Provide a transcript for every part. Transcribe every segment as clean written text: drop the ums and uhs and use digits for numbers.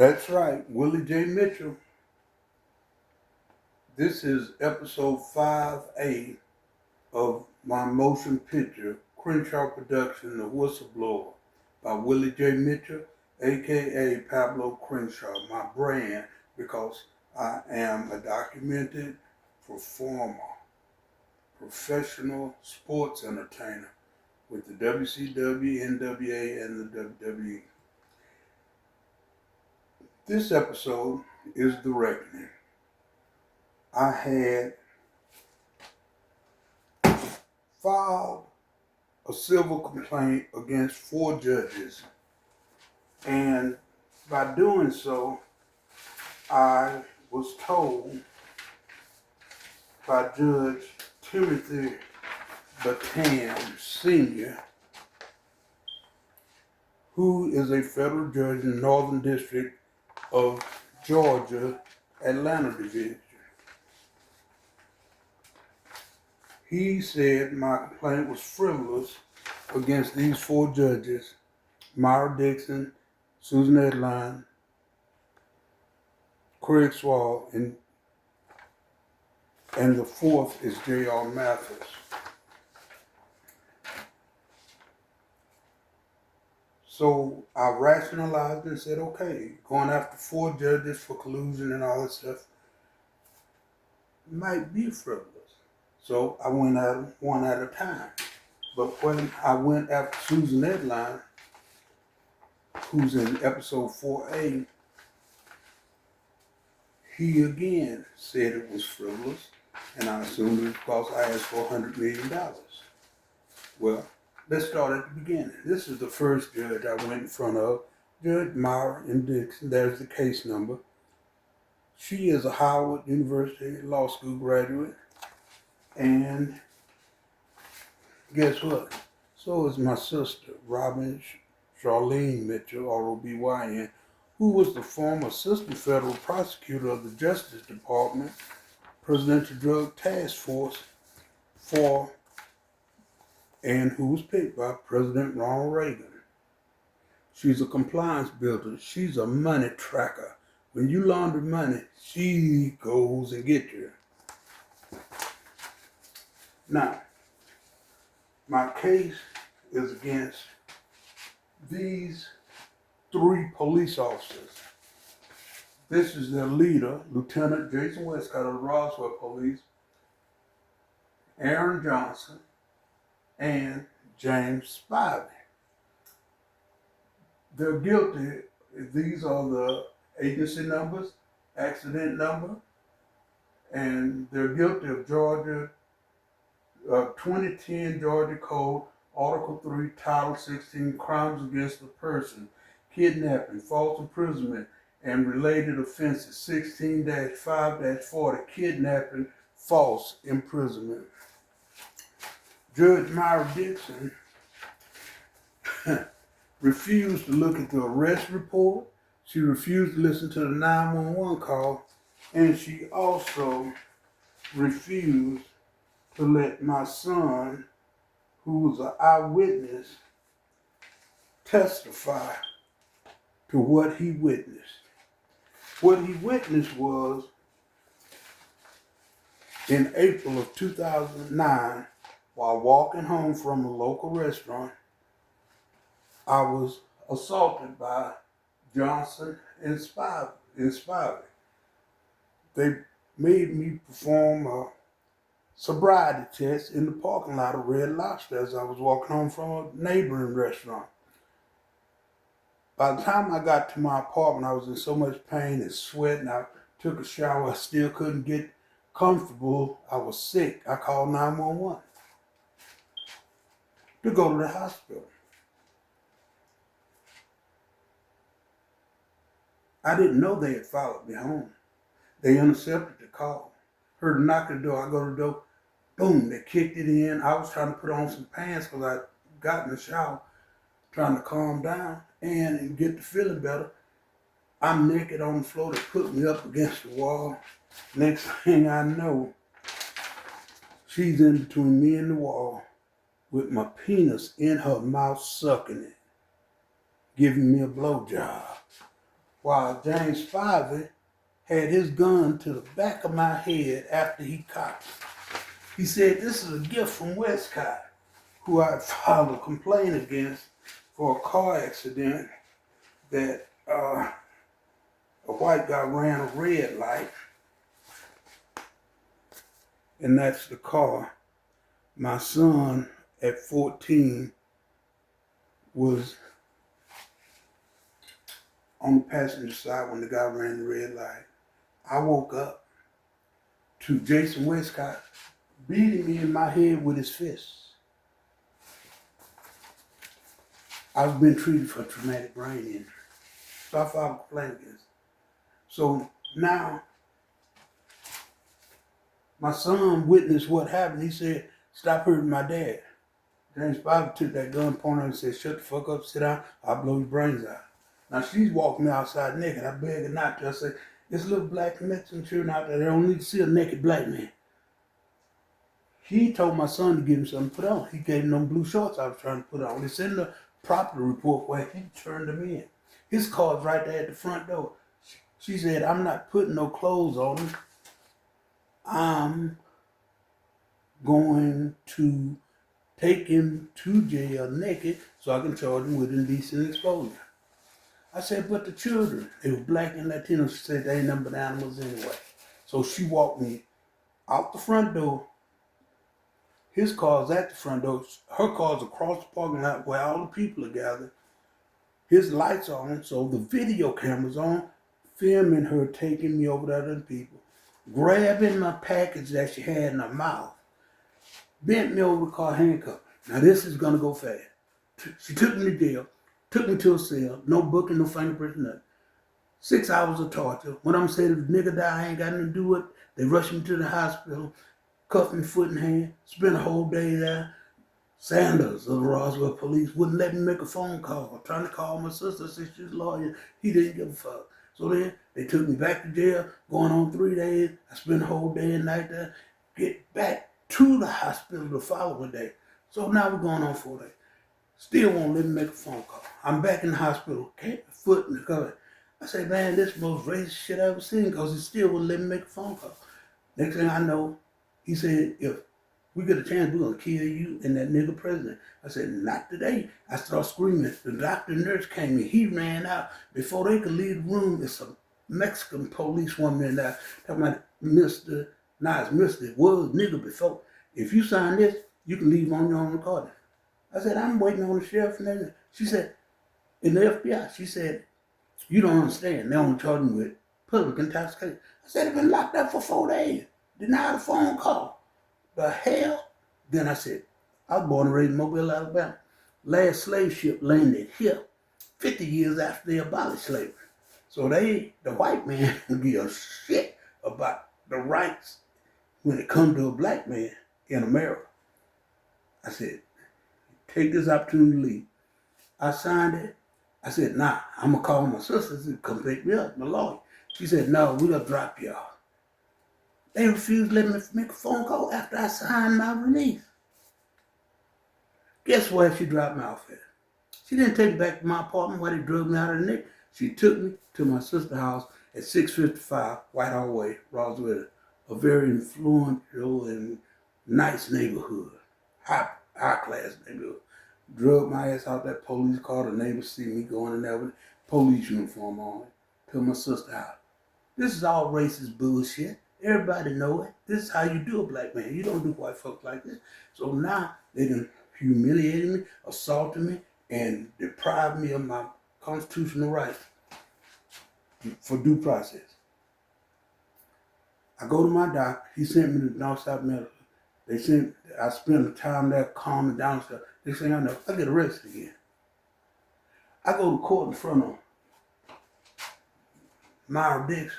That's right, Willie J. Mitchell. This is episode 5A of my motion picture, Crenshaw Production, The Whistleblower, by Willie J. Mitchell, aka Pablo Crenshaw, my brand, because I am a documented performer, professional sports entertainer with the WCW, NWA, and the WWE. This episode is The Reckoning. I had filed a civil complaint against 4 judges, and by doing so, I was told by Judge Timothy Batam Sr., who is a federal judge in the Northern District of Georgia, Atlanta Division. He said my complaint was frivolous against these 4 judges, Myra Dixon, Susan Edline, Craig Swall, and the 4th is J.R. Mathis. So I rationalized and said, okay, going after 4 judges for collusion and all that stuff might be frivolous. So I went at them one at a time. But when I went after Susan Edline, who's in episode 4A, he again said it was frivolous, and I assumed it was because I asked for $100 million. Well, let's start at the beginning. This is the first judge I went in front of, Judge Myra and Dixon. There's the case number. She is a Howard University Law School graduate, and guess what? So is my sister, Robin Charlene Mitchell, R-O-B-Y-N, who was the former assistant federal prosecutor of the Justice Department, Presidential Drug Task Force and who was picked by President Ronald Reagan. She's a compliance builder. She's a money tracker. When you launder money, she goes and gets you. Now, my case is against these 3 police officers. This is their leader, Lieutenant Jason Westcott of the Roswell Police, Aaron Johnson, and James Spivey. They're guilty. These are the agency numbers, accident number, and they're guilty of Georgia 2010 Georgia Code, Article 3, Title 16, Crimes Against the Person, Kidnapping, False Imprisonment, and related offenses, 16-5-40, Kidnapping, False Imprisonment. Judge Myra Dixon refused to look at the arrest report. She refused to listen to the 911 call, and she also refused to let my son, who was an eyewitness, testify to what he witnessed. What he witnessed was in April of 2009, while walking home from a local restaurant, I was assaulted by Johnson and Spivey. They made me perform a sobriety test in the parking lot of Red Lobster as I was walking home from a neighboring restaurant. By the time I got to my apartment, I was in so much pain and sweat, and I took a shower. I still couldn't get comfortable. I was sick. I called 911 to go to the hospital. I didn't know they had followed me home. They intercepted the call. Heard a knock at the door. I go to the door. Boom, they kicked it in. I was trying to put on some pants because I got in the shower, trying to calm down and get the feeling better. I'm naked on the floor. They put me up against the wall. Next thing I know, she's in between me and the wall with my penis in her mouth, sucking it, giving me a blowjob. while James Spivey had his gun to the back of my head after he cocked it. He said, "This is a gift from Westcott, who I filed a complaint against for a car accident that a white guy ran a red light, and that's the car my son at 14 was on the passenger side when the guy ran the red light. I woke up to Jason Westcott beating me in my head with his fists. I've been treated for traumatic brain injury. So I filed a complaint against him. So now, my son witnessed what happened. He said, "Stop hurting my dad." James Bobby took that gun, pointed and said, "Shut the fuck up, sit down, I'll blow your brains out." Now she's walking me outside naked. I beg her not to. I say, "There's little black Mexican children out there. They don't need to see a naked black man." He told my son to give him something to put on. He gave him them blue shorts I was trying to put on. It's in the property report where he turned them in. His car's right there at the front door. She said, "I'm not putting no clothes on him. I'm going to take him to jail naked so I can charge him with indecent exposure." I said, "But the children, they were black and Latino." She said, "They ain't nothing but animals anyway." So she walked me out the front door. His car's at the front door. Her car's across the parking lot where all the people are gathered. His lights on, so the video camera's on, filming her taking me over to other people, grabbing my package that she had in her mouth, bent me over the car, handcuffed. Now this is gonna go fast. She took me to jail, took me to a cell, no booking, no fingerprints, nothing. 6 hours of torture. When I'm saying if the nigga die, I ain't got nothing to do with it. They rushed me to the hospital, cuffed me foot and hand, spent a whole day there. Sanders of the Roswell police wouldn't let me make a phone call. Trying to call my sister, since she's a lawyer. He didn't give a fuck. So then they took me back to jail, going on 3 days. I spent a whole day and night there. Get back to the hospital the following day. So now we're going on 4 days. Still won't let me make a phone call. I'm back in the hospital, can't foot in the cover. I say, "Man, this is the most racist shit I ever seen," because he still wouldn't let me make a phone call. Next thing I know, he said, "If we get a chance, we're going to kill you and that nigga president." I said, "Not today." I started screaming. The doctor and nurse came in. He ran out. Before they could leave the room, there's some Mexican police woman in there talking about Mr. Nice, Mr. was nigga before. "If you sign this, you can leave on your own recording." I said, "I'm waiting on the sheriff and everything." She said, "In the FBI," she said, "You don't understand. They only charge me with public intoxication." I said, "I've been locked up for 4 days. Denied a phone call. The hell?" Then I said, "I was born and raised in Mobile, Alabama. Last slave ship landed here 50 years after they abolished slavery. So the white man, give a shit about the rights when it comes to a black man in America." I said, "Take this opportunity to leave." I signed it. I said, "Nah, I'm going to call my sisters to come pick me up, my lawyer." She said, "No, we're going to drop y'all." They refused to let me make a phone call after I signed my release. Guess where she dropped me off at? She didn't take me back to my apartment where they drug me out of the nick. She took me to my sister's house at 655 Whitehall Way, Roswell, a very influential and nice neighborhood, high class neighborhood. Drug my ass out that police car. The neighbors see me going in there with police uniform on to my sister's house. This is all racist bullshit. Everybody know it. This is how you do a black man. You don't do white folks like this. So now they done humiliated me, assaulted me, and deprived me of my constitutional rights for due process. I go to my doctor. He sent me to Northside Medical. I spent the time there calming down stuff. Next thing I know, I get arrested again. I go to court in front of Myra Dixon.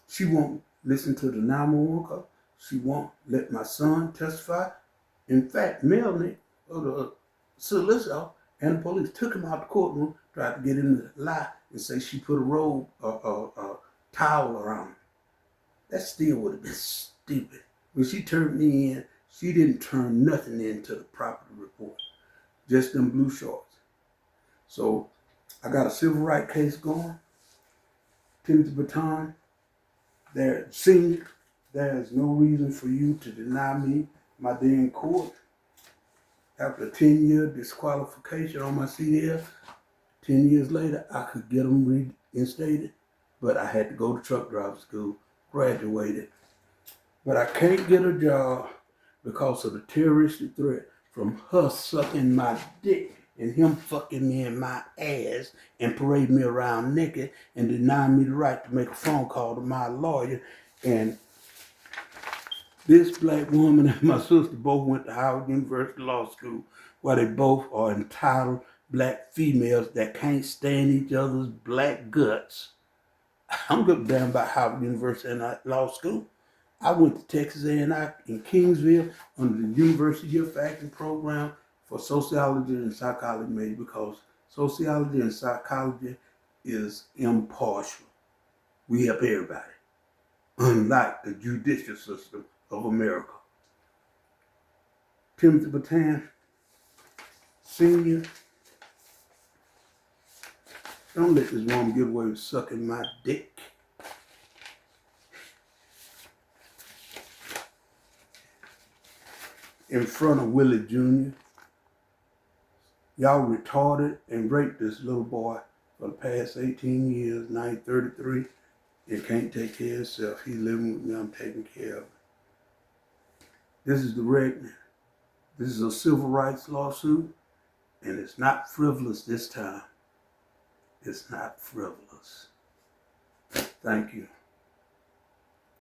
She won't listen to the 911 call. She won't let my son testify. In fact, Melanie, or the solicitor and the police, took him out the courtroom, tried to get him to lie and say she put a robe, a towel around him. That still would have been stupid. When she turned me in, she didn't turn nothing into the property report, just them blue shorts. So I got a civil rights case going. Timothy Baton, Senior, there is no reason for you to deny me my day in court. After a 10-year disqualification on my CDL, 10 years later, I could get them reinstated, but I had to go to truck driver school, graduated. But I can't get a job because of the terroristic threat from her sucking my dick and him fucking me in my ass and parading me around naked and denying me the right to make a phone call to my lawyer. And this black woman and my sister both went to Howard University Law School, where they both are entitled black females that can't stand each other's black guts. I don't give a damn about Howard University and Law School. I went to Texas A&I in Kingsville under the University of Acting program for sociology and psychology major, because sociology and psychology is impartial. We help everybody, unlike the judicial system of America. Timothy Baton, Senior, don't let this woman get away with sucking my dick. In front of Willie Jr. Y'all retarded and raped this little boy for the past 18 years. Now he's 33 and can't take care of himself. He's living with me. I'm taking care of him. This is the Regnan. This is a civil rights lawsuit, and it's not frivolous this time. It's not frivolous. Thank you.